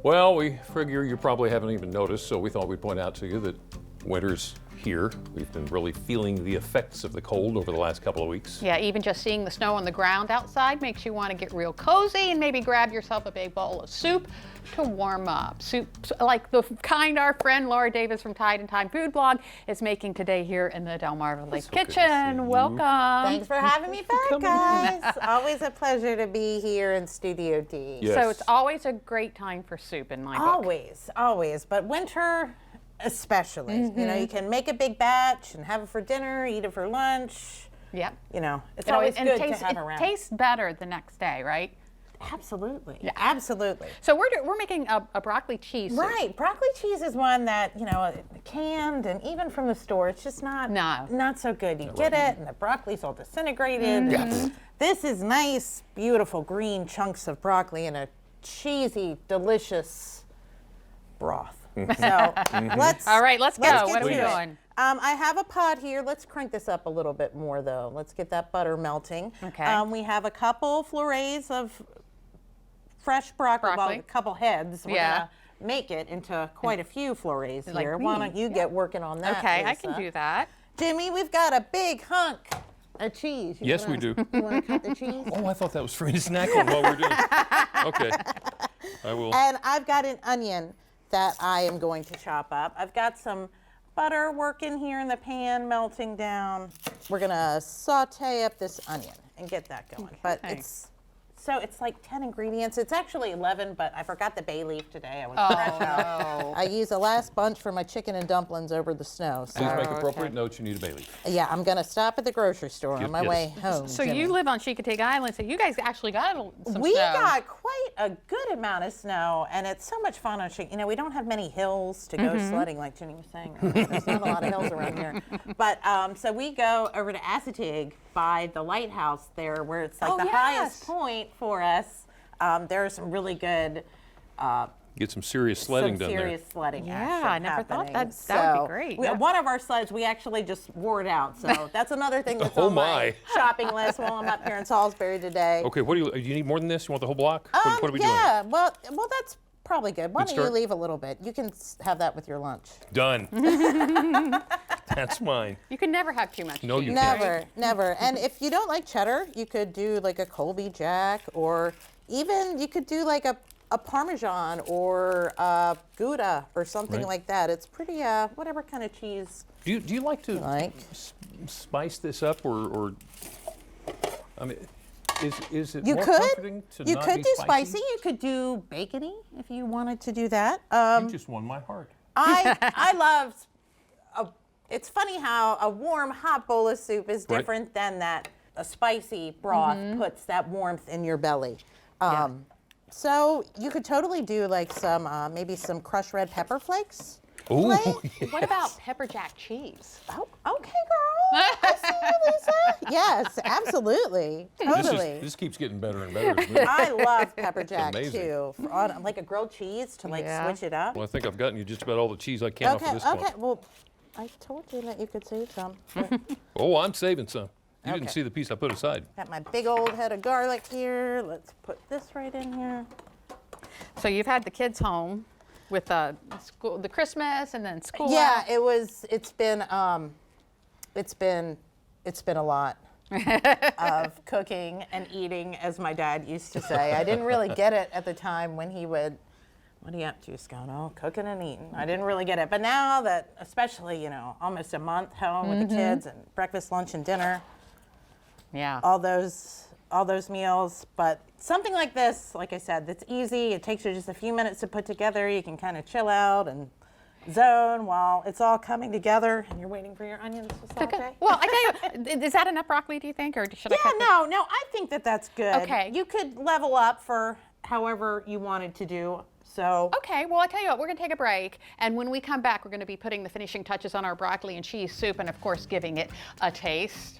Well, we figure you probably haven't even noticed, so we thought we'd point out to you that winter's here. We've been really feeling the effects of the cold over the last couple of weeks. Yeah, even just seeing the snow on the ground outside makes you want to get real cozy and maybe grab yourself a big bowl of soup to warm up. Soup like the kind our friend Laura Davis from Tide Thyme Food Blog is making today here in the DelmarvaLife kitchen. Welcome. Thanks for having me back, guys. Always a pleasure to be here in Studio D. Yes. So it's always a great time for soup in my book. Always. But winter especially. You know, you can make a big batch and have it for dinner, eat it for lunch. Yep. You know, it's always good to have around. It tastes better the next day, right? Absolutely. Yeah. Absolutely. So we're making a broccoli cheese soup. Right. Broccoli cheese is one that, you know, canned and even from the store, it's just not so good. You get it and the broccoli's all disintegrated. Yes. This is nice, beautiful green chunks of broccoli in a cheesy, delicious broth. So let's All right, let's go. What are we to it. doing? I have a pot here. Let's crank this up a little bit more, though. Let's get that butter melting. Okay. We have a couple florets of fresh broccoli. Well, a couple heads. We're gonna make it into quite a few florets here. Why don't you get working on that? Okay, Lisa? I can do that. Jimmy, we've got a big hunk of cheese. Yes, we do. You want to cut the cheese? Oh, I thought that was for me to snack on while we're doing it. Okay, I will. And I've got an onion that I am going to chop up. I've got some butter working here in the pan, melting down. We're gonna saute up this onion and get that going. But it's like 10 ingredients. It's actually 11, but I forgot the bay leaf today. I was fresh out. I used the last bunch for my chicken and dumplings over the snow. So Please make appropriate notes. You need a bay leaf. yeah, I'm gonna stop at the grocery store on my way home. So Jimmy. you live on Chickatay Island, so you guys actually got some We snow. got quite a good amount of snow, and it's so much fun on Chickatay. You know, we don't have many hills to go sledding, like Jenny was saying. There's not a lot of hills around here. But so we go over to Assateague by the lighthouse there, where it's like the highest point for us. There are some really good. Get some serious sledding done there. Serious sledding. Yeah, action I never thought happening. that would be great. Yeah. One of our sleds we actually just wore it out, so that's another thing that's Oh on my my. shopping list while I'm up here in Salisbury today. Okay, what do you need more than this? You want the whole block? What are we doing? Yeah, well, that's probably good. Why Good don't you start. leave a little bit? You can have that with your lunch. Done. That's mine. You can never have too much. No, cheese. you can't. Never, never. And if you don't like cheddar, you could do like a Colby Jack, or even you could do like a Parmesan or a Gouda or something Right. like that. It's pretty, whatever kind of cheese Do you like to like. spice this up, or I mean, is it You more could. comforting to You not could be do spicy. You could do bacony if you wanted to do that. You just won my heart. I love. It's funny how a warm hot bowl of soup is Right. different than that a spicy broth puts that warmth in your belly. So you could totally do like some maybe some crushed red pepper flakes. Ooh, Right? yes. What about pepper jack cheese? Oh, okay, girl. I see you, Lisa. Yes, absolutely, totally. This keeps getting better and better. Isn't it? I love pepper jack amazing. too, on like a grilled cheese to like switch it up. Well, I think I've gotten you just about all the cheese I can off of this Okay. one. Well, I told you that you could save some. Oh, I'm saving some. You didn't Okay. see the piece I put aside. Got my big old head of garlic here. Let's put this right in here. So you've had the kids home with the Christmas and then school. Yeah, it's been a lot of cooking and eating, as my dad used to say. I didn't really get it at the time when he would, what are you up to, Scott? Oh, cooking and eating. I didn't really get it. But now that, especially, you know, almost a month home with the kids and breakfast, lunch, and dinner, Yeah. all those meals. But something like this, like I said, that's easy. It takes you just a few minutes to put together. You can kind of chill out and zone while it's all coming together and you're waiting for your onions to saute. Well, I tell you, is that enough broccoli, do you think, or should I cut No, I think that's good. Okay. You could level up for however you wanted to do. So Okay, well, I tell you what, we're going to take a break, and when we come back, we're going to be putting the finishing touches on our broccoli and cheese soup, and of course, giving it a taste.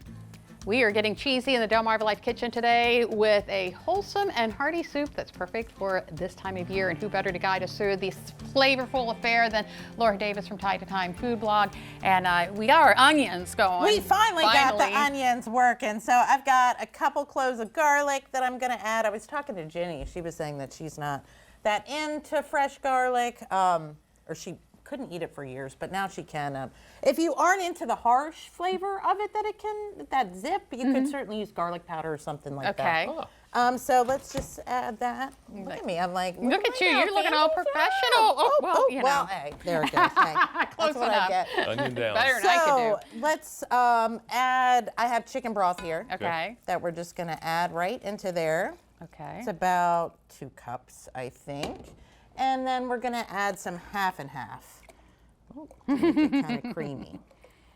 We are getting cheesy in the DelmarvaLife kitchen today with a wholesome and hearty soup that's perfect for this time of year. And who better to guide us through this flavorful affair than Laura Davis from Tide Thyme Food Blog. And we got our onions going. we finally got the onions working. So I've got a couple cloves of garlic that I'm going to add. I was talking to Jenny. She was saying that she's not that into fresh garlic, or she couldn't eat it for years, but now she can. If you aren't into the harsh flavor of it that zip, you could certainly use garlic powder or something like that. Okay. So let's just add that. Look at me, I'm like, Look at you, my you're looking all fancy professional. job. Oh, well, you know. Well, hey, there it goes. Hey, that's Close what enough. I get. Onion down. Better than I could So do. let's add, I have chicken broth here Okay. that we're just gonna add right into there. Okay. It's about 2 cups, I think. And then we're gonna add some half and half. Oh, to make it kind of creamy.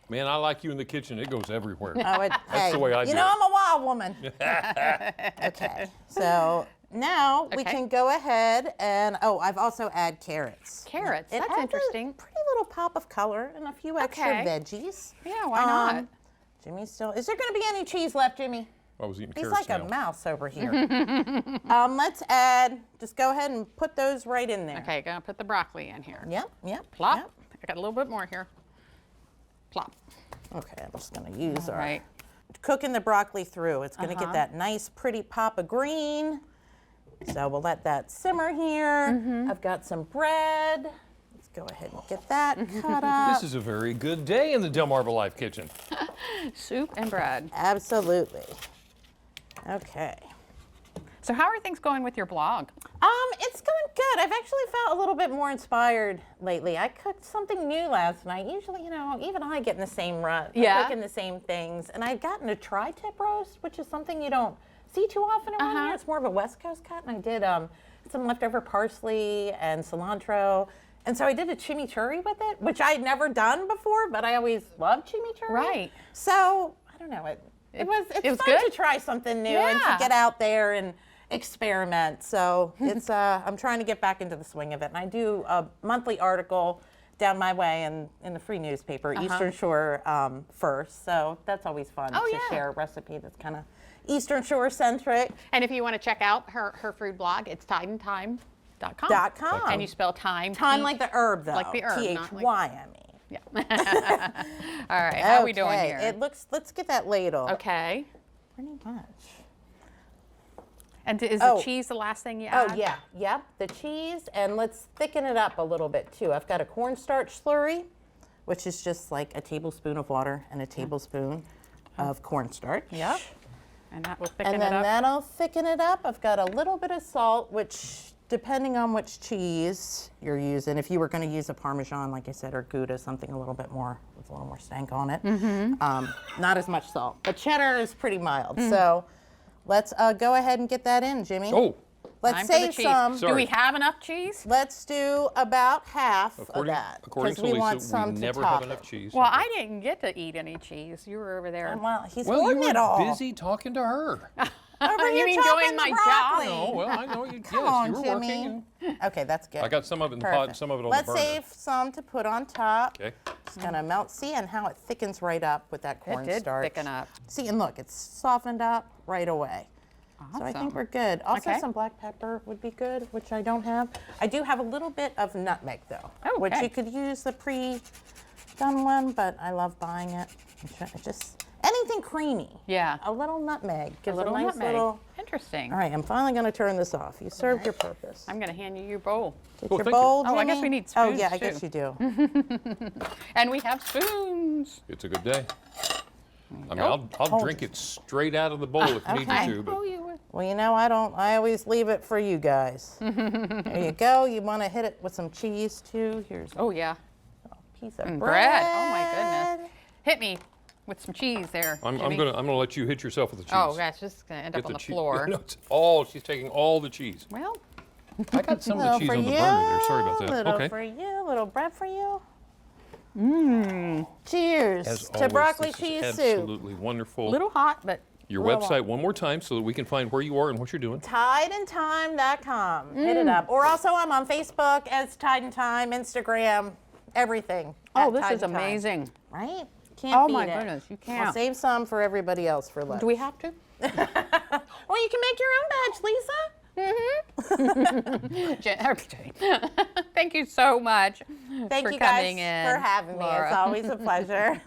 Man, I like you in the kitchen. It goes everywhere. Oh, hey, the way I you do know, it. I'm a wild woman. Okay, so now we Okay. can go ahead and, I've also add carrots. Carrots, It that's adds interesting. a pretty little pop of color and a few extra Okay. veggies. Yeah, why not? Jimmy's still, is there gonna be any cheese left, Jimmy? I was eating He's carrots like now. a mouse over here. Let's add, just go ahead and put those right in there. Okay, gonna put the broccoli in here. Yep. Plop. Yep. I got a little bit more here. Plop. Okay, I'm just gonna use All our, right. cooking the broccoli through. It's gonna get that nice pretty pop of green. So we'll let that simmer here. I've got some bread. Let's go ahead and get that cut up. This is a very good day in the DelmarvaLife kitchen. Soup and bread. Absolutely. Okay. So how are things going with your blog? It's going good. I've actually felt a little bit more inspired lately. I cooked something new last night. Usually, you know, even I get in the same rut. Yeah. I'm cooking the same things. And I'd gotten a tri-tip roast, which is something you don't see too often around here. It's more of a West Coast cut. And I did some leftover parsley and cilantro. And so I did a chimichurri with it, which I had never done before, but I always loved chimichurri. Right. So, I don't know, it's was fun good? to try something new and to Yeah. get out there and experiment. So it's I'm trying to get back into the swing of it. And I do a monthly article down my way in the free newspaper, Eastern Shore First. So that's always fun to yeah. share a recipe that's kind of Eastern Shore centric. And if you want to check out her food blog, it's tidethyme.com. .com. And you spell thyme. Thyme like the herb though. Like the herb, not like- Thyme. Yeah. All right. How are we doing here? It looks. Let's get that ladle. Okay. Pretty much. And is the cheese the last thing you add? Oh, yeah. Yep. The cheese. And let's thicken it up a little bit, too. I've got a cornstarch slurry, which is just like a tablespoon of water and a tablespoon of cornstarch. Yep. And that will thicken And it then up. that'll thicken it up. I've got a little bit of salt, which, depending on which cheese you're using, if you were going to use a Parmesan, like I said, or Gouda, something a little bit more, with a little more stank on it. Not as much salt. But cheddar is pretty mild. So let's go ahead and get that in, Jimmy. Oh, Let's Time for the save cheese. some. Do Sorry. we have enough cheese? Let's do about half of that. according to we Lisa, want some we to never top have it. enough cheese. Well, I didn't get to eat any cheese. You were over there. Well, he's Well, you hoarding were it all. busy talking to her. Over You here mean chopping doing the my broccoli. job? Oh, well, I know you. Come yes, on, you were Jimmy. working. Okay, that's good. I got some of it in the pot, Perfect. some of it on Let's the burner. save some to put on top. Okay. It's gonna melt. See, and how it thickens right up with that It did cornstarch. thicken up. See, and look, it's softened up right away. So I Awesome. think we're good. Also, Okay. some black pepper would be good, which I don't have. I do have a little bit of nutmeg, though, Oh, which okay. you could use the pre-done one, but I love buying it. It's just anything creamy. Yeah. A little nutmeg gives a little nice nutmeg. little. Interesting. All right, I'm finally going to turn this off. You served your purpose. I'm going to hand you your bowl. Get Oh, your thank you. bowl, Oh, I guess Jimmy. we need Oh, spoons, yeah, I too. guess you do. And we have spoons. It's a good day. I mean, I'll drink it straight out of the bowl if need Okay. to, but Oh, you would. Well, you know, I always leave it for you guys. There you go. You want to hit it with some cheese, too. Here's a Oh, yeah. piece of And bread. bread. Oh, my goodness. Hit me with some cheese there. I'm Jimmy. gonna let you hit yourself with the cheese. Oh, that's just going to end Get up on the cheese. floor. No, it's all. She's taking all the cheese. Well, I got some of the Little cheese for on the you, burner there. Sorry about that. little Okay. for you, little bread for you. mmm. Cheers As to always, broccoli this is cheese soup. absolutely wonderful. A little hot, but Your little website one more time so that we can find where you are and what you're doing. TideandThyme.com. Hit it up. Or also, I'm on Facebook as Tide and Thyme, Instagram, everything. oh, at this Tide is and Thyme. amazing. Right? Can't Oh, beat my it. goodness, you I'll can't. save some for everybody else for lunch. Do we have to? Well, you can make your own batch, Lisa. Okay. Thank you so much Thank for you guys coming in. for having me. Laura. It's always a pleasure.